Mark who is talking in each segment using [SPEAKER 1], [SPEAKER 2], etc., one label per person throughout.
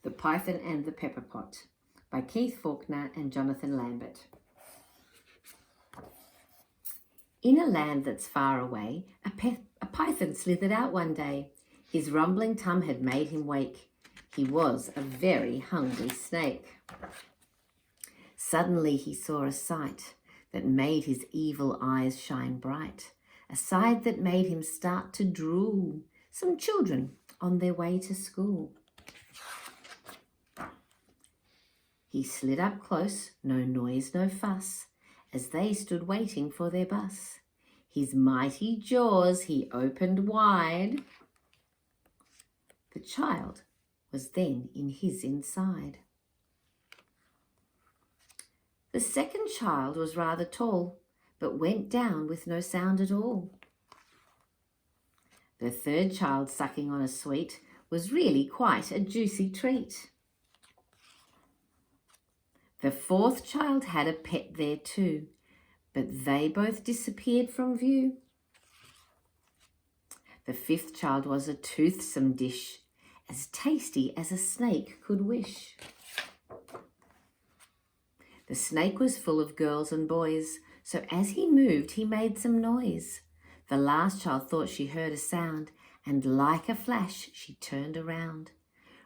[SPEAKER 1] The Python and the Pepperpot by Keith Faulkner and Jonathan Lambert. In a land that's far away, a python slithered out one day. His rumbling tum had made him wake. He was a very hungry snake. Suddenly he saw a sight that made his evil eyes shine bright, a sight that made him start to drool. Some children on their way to school. He slid up close, no noise, no fuss, as they stood waiting for their bus. His mighty jaws he opened wide. The child was then in his inside. The second child was rather tall, but went down with no sound at all. The third child, sucking on a sweet, was really quite a juicy treat. The fourth child had a pet there too, but they both disappeared from view. The fifth child was a toothsome dish, as tasty as a snake could wish. The snake was full of girls and boys, so as he moved he made some noise. The last child thought she heard a sound, and like a flash she turned around.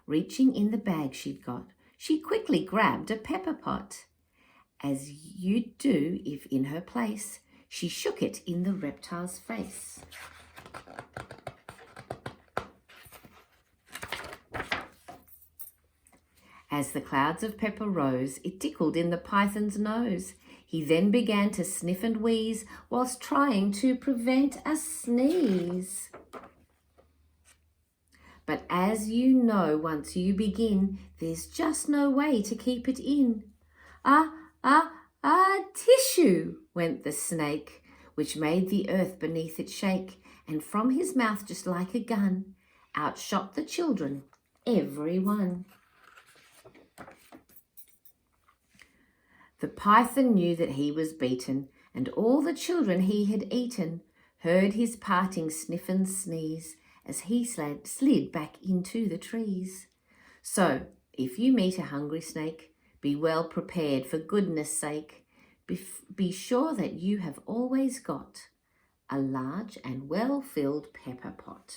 [SPEAKER 1] Reaching in the bag she'd got, she quickly grabbed a Pepperpot. As you'd do if in her place, she shook it in the reptile's face. As the clouds of pepper rose, it tickled in the python's nose. He then began to sniff and wheeze whilst trying to prevent a sneeze. But as you know, once you begin, there's just no way to keep it in. Tissue, went the snake, which made the earth beneath it shake, and from his mouth, just like a gun, out shot the children, every one. The python knew that he was beaten, and all the children he had eaten heard his parting sniff and sneeze as he slid back into the trees. So, if you meet a hungry snake, be well prepared for goodness sake. Be sure that you have always got a large and well-filled pepper pot.